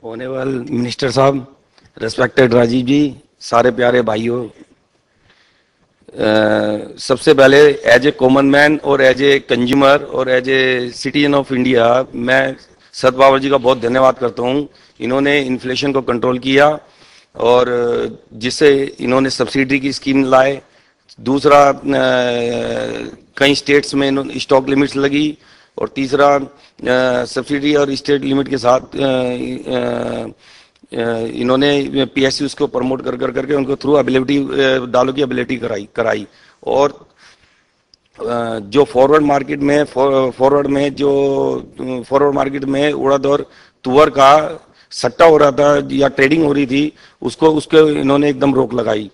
Honourable minister साहब, respected Rajiv ji, सारे प्यारे भाइयों, सबसे पहले एज ए कॉमन मैन और एज ए कंज्यूमर और as a citizen of India मैं सदबाबर जी का बहुत धन्यवाद करता हूं। इन्होंने इन्फ्लेशन को कंट्रोल किया और जिससे इन्होंने सब्सिडी की स्कीम लाए। दूसरा, कई स्टेट्स में स्टॉक लिमिट्स लगी और तीसरा, सब्सिडी और स्टेट लिमिट के साथ इन्होंने पीएसयूज को प्रमोट कर करके उनको थ्रू एबिलिटी डालो की एबिलिटी कराई और जो फॉरवर्ड मार्केट में उड़द और तुअर का सट्टा हो रहा था या ट्रेडिंग हो रही थी, उसको इन्होंने एकदम रोक लगाई।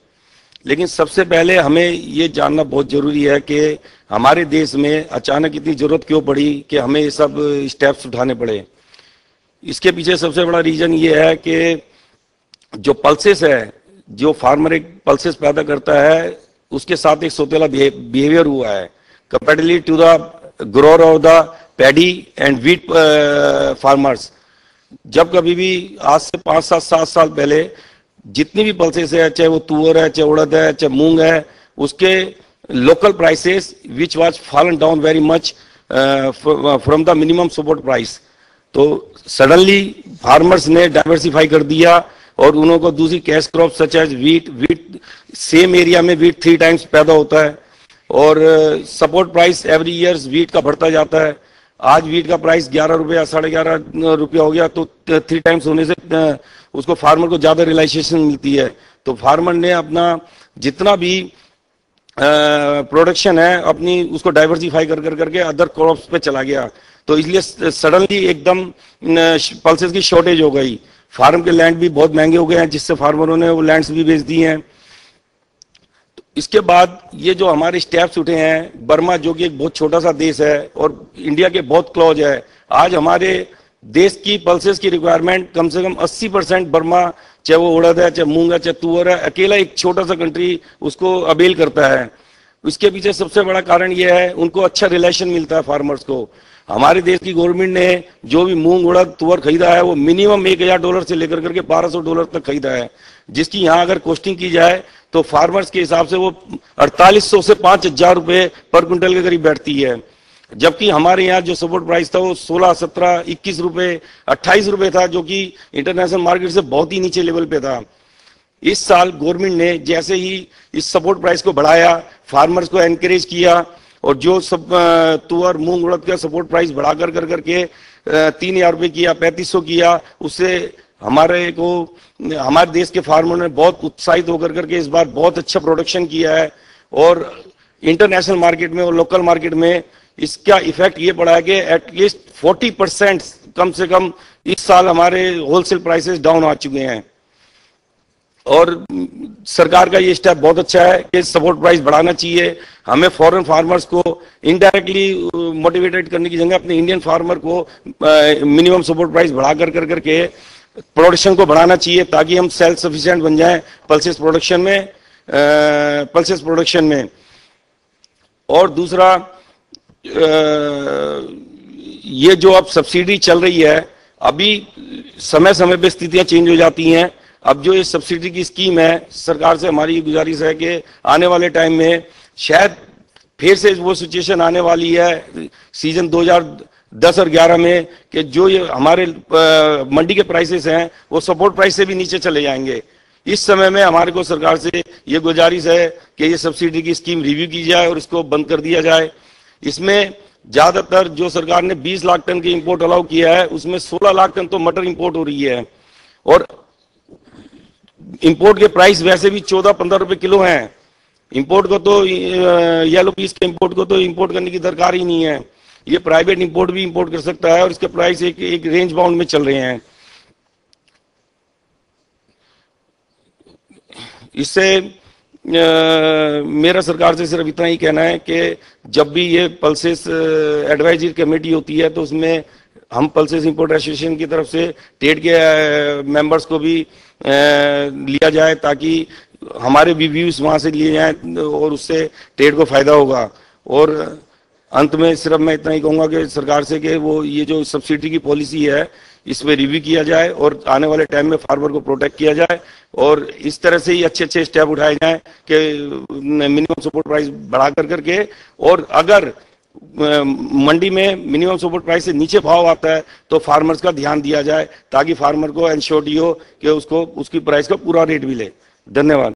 लेकिन सबसे पहले हमें ये जानना बहुत जरूरी है कि हमारे देश में अचानक इतनी जरूरत क्यों पड़ी कि हमें ये सब स्टेप्स उठाने पड़े। इसके पीछे सबसे बड़ा रीजन ये है कि जो पल्सेस है, जो फार्मर एक पल्सेस पैदा करता है, उसके साथ एक सोतेला बिहेवियर हुआ है comparatively to the grower of the paddy and wheat farmers. जब कभी भी आज से 5-7 साल पहले जितनी भी पल्सेस है, चाहे वो तुअर है, चाहे उड़द है, चाहे मूंग है, उसके local prices which was fallen down very much from the minimum support price. तो सडनली फार्मर्स ने डाइवर्सिफाई कर दिया और उनको दूसरी cash crop such as wheat same area में वीट 3 टाइम्स पैदा होता है और support price every years wheat का बढ़ता जाता है। आज वीट का प्राइस 11 रुपया 11.5 रुपया हो गया, तो 3 टाइम्स होने से उसको फार्मर को ज्यादा रियलाइजेशन मिलती है। तो फार्मर ने अपना जितना भी प्रोडक्शन है अपनी उसको डाइवर्सिफाई करके अदर क्रॉप्स पे चला गया। तो इसलिए सडनली एकदम पल्सेस की शॉर्टेज हो गई। फार्म के लैंड भी बहुत महंगे हो गए हैं, जिससे फार्मरों ने वो लैंड्स भी बेच दी हैं। तो इसके बाद ये जो हमारे स्टेप्स उठे हैं, बर्मा जो कि एक बहुत छोटा सा देश है और इंडिया के बहुत क्लोज है, आज हमारे देश की पल्सेस की रिक्वायरमेंट कम से कम 80% बर्मा, चाहे वो उड़द है, चाहे मूंग है, चाहे तुअर है, अकेला एक छोटा सा कंट्री उसको अवेल करता है। इसके पीछे सबसे बड़ा कारण यह है उनको अच्छा रिलेशन मिलता है फार्मर्स को। हमारे देश की गवर्नमेंट ने जो भी मूंग उड़द तुअर खरीदा है वो मिनिमम $1000 से लेकर करके $1200 तक खरीदा है, जिसकी यहाँ अगर कॉस्टिंग की जाए तो फार्मर्स के हिसाब से वो 4800 से 5000 रुपए पर क्विंटल के करीब बैठती है। जबकि हमारे यहाँ जो सपोर्ट प्राइस था वो 16, 17, 21 रुपए, 28 रुपए था, जो कि इंटरनेशनल मार्केट से बहुत ही नीचे लेवल पे था। इस साल गवर्नमेंट ने जैसे ही इस सपोर्ट प्राइस को बढ़ाया, फार्मर्स को एनकरेज किया और जो सब तुअर मूंग उड़द का सपोर्ट प्राइस बढ़ा करके 3000 रुपए किया, 3500 किया, उससे हमारे देश के फार्मर ने बहुत उत्साहित होकर करके इस बार बहुत अच्छा प्रोडक्शन किया है। और इंटरनेशनल मार्केट में और लोकल मार्केट में इसका इफेक्ट ये पड़ा है कि एटलीस्ट 40% कम से कम इस साल हमारे होलसेल प्राइसेस डाउन आ चुके हैं। और सरकार का ये स्टेप बहुत अच्छा है कि सपोर्ट प्राइस बढ़ाना चाहिए। हमें फॉरेन फार्मर्स को इनडायरेक्टली मोटिवेटेड करने की जगह अपने इंडियन फार्मर को मिनिमम सपोर्ट प्राइस बढ़ा करके प्रोडक्शन को बढ़ाना चाहिए, ताकि हम सेल्फ सफिशिएंट बन जाएं पल्सेस प्रोडक्शन में। और दूसरा, ये जो अब सब्सिडी चल रही है, अभी समय समय पे स्थितियां चेंज हो जाती हैं। अब जो ये सब्सिडी की स्कीम है, सरकार से हमारी गुजारिश है कि आने वाले टाइम में शायद फिर से वो सिचुएशन आने वाली है सीजन 2010 और 11 में कि जो ये हमारे मंडी के प्राइसेस हैं वो सपोर्ट प्राइस से भी नीचे चले जाएंगे। इस समय में हमारे को सरकार से ये गुजारिश है कि ये सब्सिडी की स्कीम रिव्यू की जाए और इसको बंद कर दिया जाए। इसमें ज्यादातर जो सरकार ने 20 लाख टन की इंपोर्ट अलाउ किया है, उसमें 16 लाख टन तो मटर इंपोर्ट हो रही है और इंपोर्ट के प्राइस वैसे भी 14-15 रुपए किलो हैं। इंपोर्ट को तो येलो पीस के इंपोर्ट को तो इंपोर्ट करने की दरकार ही नहीं है। ये प्राइवेट इंपोर्ट भी इंपोर्ट कर सकता है और इसके प्राइस एक रेंज बाउंड में चल रहे हैं। इससे मेरा सरकार से सिर्फ इतना ही कहना है कि जब भी ये पल्सेस एडवाइजरी कमेटी होती है तो उसमें हम पल्सेस इंपोर्ट एसोसिएशन की तरफ से ट्रेड के मेंबर्स को भी लिया जाए, ताकि हमारे भी व्यूज वहां से लिए जाएं और उससे ट्रेड को फायदा होगा। और अंत में सिर्फ मैं इतना ही कहूंगा कि सरकार से कि वो ये जो सब्सिडी की पॉलिसी है इस पे रिव्यू किया जाए और आने वाले टाइम में फार्मर को प्रोटेक्ट किया जाए और इस तरह से ही अच्छे अच्छे स्टेप उठाए जाएं कि मिनिमम सपोर्ट प्राइस बढ़ा करके और अगर मंडी में मिनिमम सपोर्ट प्राइस से नीचे भाव आता है तो फार्मर्स का ध्यान दिया जाए ताकि फार्मर को एंश्योरिटी हो कि उसको उसकी प्राइस का पूरा रेट मिले। धन्यवाद।